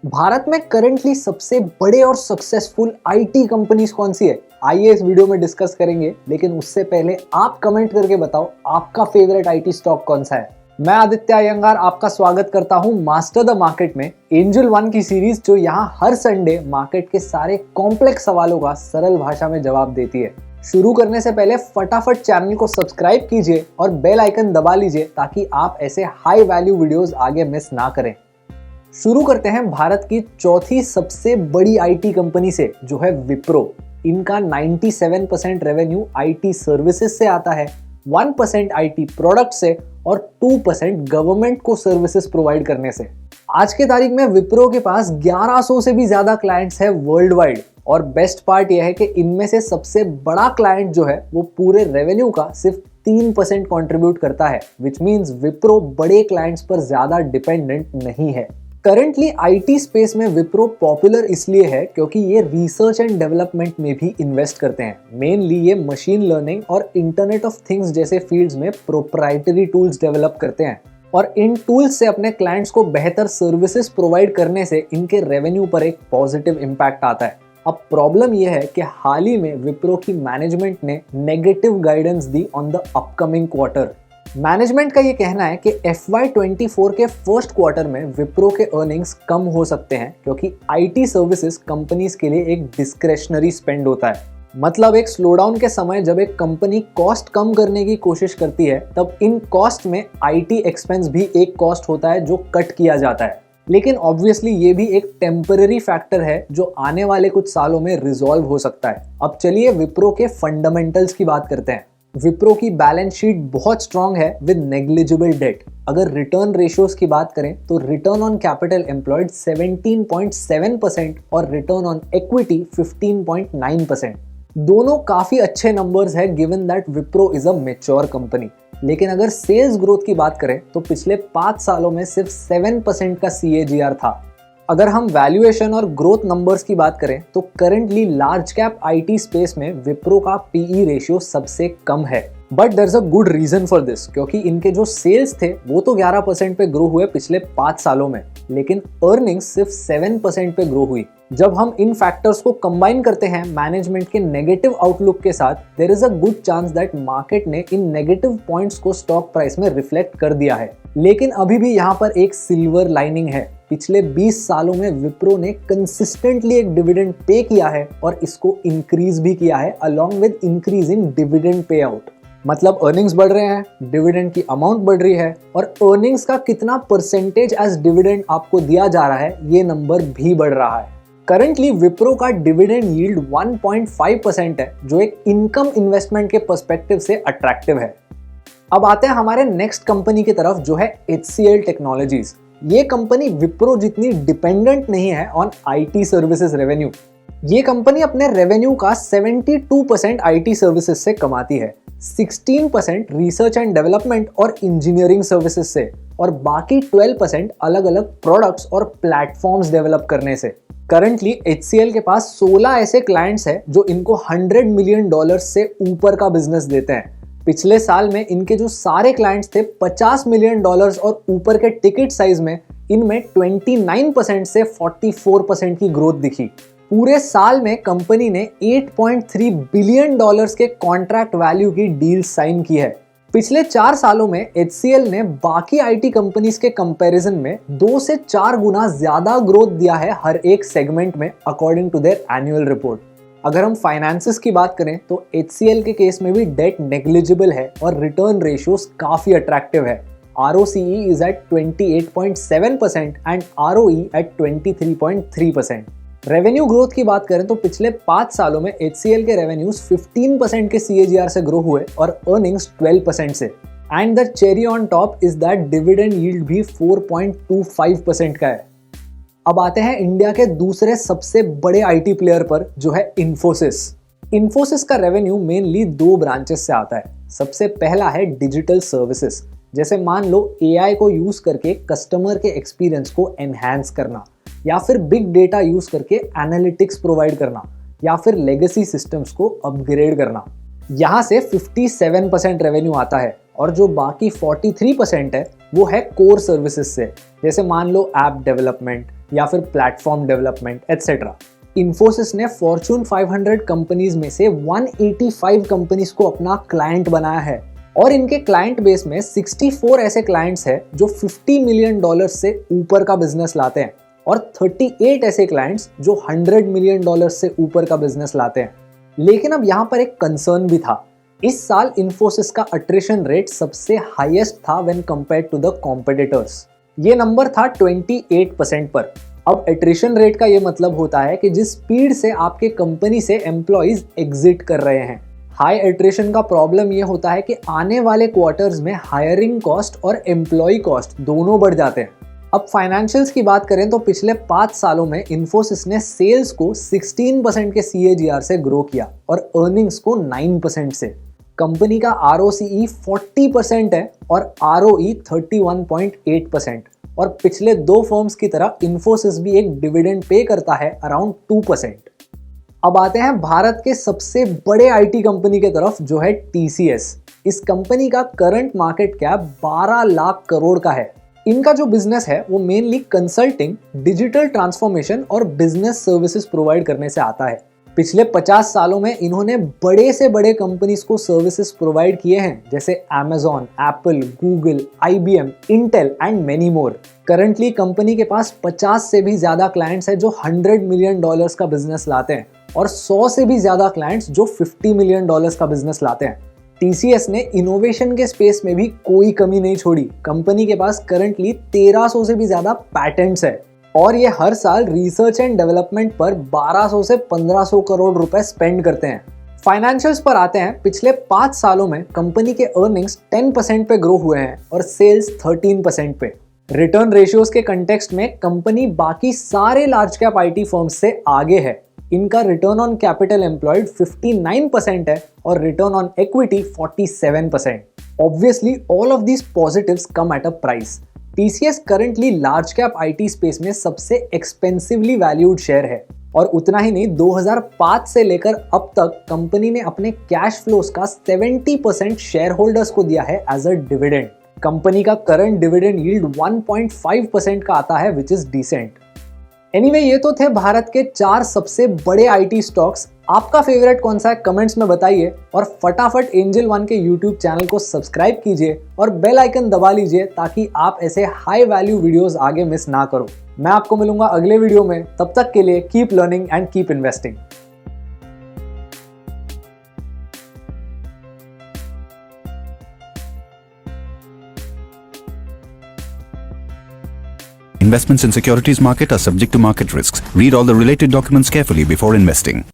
भारत में करंटली सबसे बड़े और सक्सेसफुल आईटी कंपनीज कौन सी है? आइए इस वीडियो में डिस्कस करेंगे, लेकिन उससे पहले आप कमेंट करके बताओ आपका फेवरेट आईटी स्टॉक कौन सा है। मैं आदित्य अयंगार आपका स्वागत करता हूं मास्टर द मार्केट में, एंजल वन की सीरीज जो यहां हर संडे मार्केट के सारे कॉम्प्लेक्स सवालों का सरल भाषा में जवाब देती है। शुरू करने से पहले फटाफट चैनल को सब्सक्राइब कीजिए और बेल आइकन दबा लीजिए ताकि आप ऐसे हाई वैल्यू वीडियोस आगे मिस ना करें। शुरू करते हैं भारत की चौथी सबसे बड़ी आईटी कंपनी से, जो है विप्रो। इनका 97% रेवेन्यू आईटी सर्विसेज से आता है, 1% आईटी प्रोडक्ट से और 2% गवर्नमेंट को सर्विसेज प्रोवाइड करने से। आज के तारीख में विप्रो के पास 1100 से भी ज्यादा क्लाइंट्स है वर्ल्ड वाइड, और बेस्ट पार्ट यह है कि इनमें से सबसे बड़ा क्लाइंट जो है वो पूरे रेवेन्यू का सिर्फ 3% कंट्रीब्यूट करता है, विच मींस विप्रो बड़े क्लाइंट्स पर ज्यादा डिपेंडेंट नहीं है। करंटली आईटी स्पेस में विप्रो पॉपुलर इसलिए है क्योंकि ये रिसर्च एंड डेवलपमेंट में भी इन्वेस्ट करते हैं। मेनली ये मशीन लर्निंग और इंटरनेट ऑफ थिंग्स जैसे फील्ड्स में प्रोप्राइटरी टूल्स डेवलप करते हैं, और इन टूल्स से अपने क्लाइंट्स को बेहतर सर्विसेज प्रोवाइड करने से इनके रेवेन्यू पर एक पॉजिटिव इम्पैक्ट आता है। अब प्रॉब्लम यह है कि हाल ही में विप्रो की मैनेजमेंट ने negative guidance the on the upcoming quarter. Management का ये कहना है कि FY24 के फर्स्ट क्वार्टर में विप्रो के अर्निंग्स कम हो सकते हैं क्योंकि आईटी सर्विसेज कंपनीज के लिए एक डिस्क्रेशनरी स्पेंड होता है। मतलब एक स्लोडाउन के समय जब एक कंपनी कॉस्ट कम करने की कोशिश करती है, तब इन कॉस्ट में आईटी एक्सपेंस भी एक कॉस्ट होता है जो कट किया जाता है। लेकिन ऑब्वियसली ये भी एक टेम्पररी फैक्टर है जो आने वाले कुछ सालों में रिजॉल्व हो सकता है। अब चलिए विप्रो के फंडामेंटल्स की बात करते हैं। विप्रो की बैलेंस शीट बहुत स्ट्रांग है विद नेग्लिजिबल डेट। अगर रिटर्न रेशियोज की बात करें तो रिटर्न ऑन कैपिटल एम्प्लॉयड 17.7% और रिटर्न ऑन इक्विटी 15.9%। दोनों काफी अच्छे नंबर्स है given that Wipro is a mature company. लेकिन अगर सेल्स ग्रोथ की बात करें तो पिछले 5 सालों में सिर्फ 7% का CAGR था। अगर हम वैल्यूएशन और ग्रोथ नंबर्स की बात करें तो currently large cap IT space में विप्रो का PE रेशियो सबसे कम है। But there is a good reason for this, क्योंकि इनके जो सेल्स थे वो तो 11% पे ग्रो हुए पिछले 5 सालों में, लेकिन अर्निंग्स सिर्फ 7% पे ग्रो हुई। जब हम इन फैक्टर्स को कंबाइन करते हैं मैनेजमेंट के नेगेटिव आउटलुक के साथ, there is a good chance that market ने इन नेगेटिव पॉइंट्स को स्टॉक प्राइस में रिफ्लेक्ट कर दिया है। लेकिन अभी भी यहाँ पर एक सिल्वर लाइनिंग है। पिछले 20 सालों में विप्रो ने कंसिस्टेंटली एक डिविडेंड पे किया है और इसको इंक्रीज भी किया है along with increase in dividend pay out. मतलब अर्निंग्स बढ़ रहे हैं, डिविडेंड की अमाउंट बढ़ रही है, और अर्निंग्स का कितना परसेंटेज एज डिविडेंड आपको दिया जा रहा है ये नंबर भी बढ़ रहा है। करंटली विप्रो का डिविडेंड यील्ड 1.5% है, जो एक इनकम इन्वेस्टमेंट के पर्सपेक्टिव से अट्रैक्टिव है। अब आते हैं हमारे नेक्स्ट कंपनी की तरफ, जो है HCL टेक्नोलॉजीज। ये कंपनी विप्रो जितनी डिपेंडेंट नहीं है ऑन आईटी सर्विसेज रेवेन्यू। ये कंपनी अपने रेवेन्यू का 72% आईटी सर्विसेज से कमाती है, 16% रिसर्च एंड डेवलपमेंट और इंजीनियरिंग सर्विसेज से, और बाकी 12% अलग अलग प्रोडक्ट्स और प्लेटफॉर्म्स डेवलप करने से। करंटली HCL के पास 16 ऐसे क्लाइंट्स हैं जो इनको $100 मिलियन से ऊपर का बिजनेस देते हैं। पिछले साल में इनके जो सारे क्लाइंट्स थे $50 मिलियन और ऊपर के टिकट साइज में, इनमें 29% से 44% की ग्रोथ दिखी। पूरे साल में कंपनी ने $8.3 बिलियन के कॉन्ट्रैक्ट वैल्यू की डील साइन की है। पिछले 4 सालों में HCL ने बाकी आईटी कंपनीज के कंपैरिजन में 2 से 4 गुना ज्यादा ग्रोथ दिया है हर एक सेगमेंट में, according to their annual report. अगर हम फाइनेंसेस की बात करें तो HCL के केस में भी डेट नेग्लिजिबल है और रिटर्न रेशियोज काफी अट्रैक्टिव है। ROCE is at 28.7% and ROE at 23.3%। Revenue growth की बात करें तो पिछले 5 सालों में HCL के रेवेन्यूज 15% के CAGR से ग्रो हुए और अर्निंग्स 12% से। And the cherry on top is that dividend yield भी 4.25% का है। अब आते हैं इंडिया के दूसरे सबसे बड़े आईटी प्लेयर पर, जो है इन्फोसिस। इन्फोसिस का रेवेन्यू मेनली 2 ब्रांचेस से आता है। सबसे पहला है डिजिटल सर्विसेज, जैसे मान लो AI को यूज करके कस्टमर के एक्सपीरियंस को एनहांस करना, या फिर बिग डेटा यूज करके एनालिटिक्स प्रोवाइड करना, या फिर लेगेसी सिस्टम्स को अपग्रेड करना। यहाँ से 57% रेवेन्यू आता है, और जो बाकी 43% है वो है कोर सर्विसेज से, जैसे मान लो ऐप डेवलपमेंट या फिर प्लेटफॉर्म डेवलपमेंट एटसेट्रा। इन्फोसिस ने फॉर्च्यून 500 कंपनीज में से 185 कंपनीज को अपना क्लाइंट बनाया है और इनके क्लाइंट बेस में 64 ऐसे क्लाइंट्स हैं जो $50 मिलियन से ऊपर का बिजनेस लाते हैं और 38 ऐसे क्लाइंट्स जो $100 मिलियन से ऊपर का बिजनेस लाते हैं। लेकिन अब यहाँ पर एक कंसर्न भी था। इस साल इन्फोसिस का अट्रिशन रेट सबसे हाईएस्ट था when compared to the competitors. ये नंबर था 28% पर। अब एट्रिशन रेट का ये मतलब होता है कि जिस स्पीड से आपके कंपनी से एम्प्लॉइज एग्जिट कर रहे हैं। हाई एट्रिशन का प्रॉब्लम ये होता है कि आने वाले क्वार्टर्स में हायरिंग कॉस्ट और एम्प्लॉय कॉस्ट दोनों बढ़ जाते हैं। अब फाइनेंशियल्स की बात करें तो पिछले 5 सालों में इन्फोसिस ने सेल्स को 16% के CAGR से ग्रो किया और अर्निंग्स को 9% से। कंपनी का ROCE 40% है और ROE 31.8%। और पिछले 2 फर्म्स की तरह इन्फोसिस भी एक डिविडेंड पे करता है अराउंड 2%। अब आते हैं भारत के सबसे बड़े IT कंपनी के तरफ जो है TCS। इस कंपनी का current market cap 12 lakh crore का है। इनका जो बिजनेस है वो मेनली कंसल्टिंग, डिजिटल ट्रांसफॉर्मेशन और बिजनेस सर्विसेज प्रोवाइड करने से आता है। पिछले 50 सालों में इन्होंने बड़े से बड़े कंपनीज को सर्विसेज प्रोवाइड किए हैं जैसे Amazon, Apple, Google, IBM, Intel and many more. Currently company के पास 50 से भी ज्यादा क्लाइंट्स हैं जो $100 मिलियन का बिजनेस लाते हैं और 100 से भी ज्यादा क्लाइंट्स जो $50 मिलियन का बिजनेस लाते हैं। TCS ने इनोवेशन के स्पेस में भी कोई कमी नहीं छोड़ी। कंपनी के पास करंटली 1300 से भी ज्यादा पैटेंट्स है और ये हर साल रिसर्च एंड डेवलपमेंट पर 1200 से 1500 करोड़ रुपए स्पेंड करते हैं। फाइनेंशियल्स पर आते हैं। पिछले 5 सालों में कंपनी के अर्निंग्स 10% पे ग्रो हुए हैं और सेल्स 13% पे। रिटर्न रेशियोज के कंटेक्स्ट में कंपनी बाकी सारे लार्ज कैप IT फर्म्स से आगे है। इनका रिटर्न ऑन कैपिटल एम्प्लॉयड 59% है और return on equity 47%। Obviously all of these positives come at a price. TCS currently large cap IT space में सबसे एक्सपेंसिवली वैल्यूड शेयर है और उतना ही नहीं, 2005 से लेकर अब तक कंपनी ने अपने कैश फ्लोस का 70% शेयर होल्डर्स को दिया है एज अ डिविडेंड। कंपनी का करंट डिविडेंड यील्ड 1.5% का आता है विच इज डिसेंट। एनीवे, ये तो थे भारत के 4 सबसे बड़े IT स्टॉक्स। आपका फेवरेट कौन सा है कमेंट्स में बताइए और फटाफट एंजल वन के YouTube चैनल को सब्सक्राइब कीजिए और बेल आइकन दबा लीजिए ताकि आप ऐसे हाई वैल्यू वीडियोस आगे मिस ना करो। मैं आपको मिलूंगा अगले वीडियो में, तब तक के लिए keep learning and keep investing. Investments in securities market are subject to market risks. Read all the related documents carefully before investing.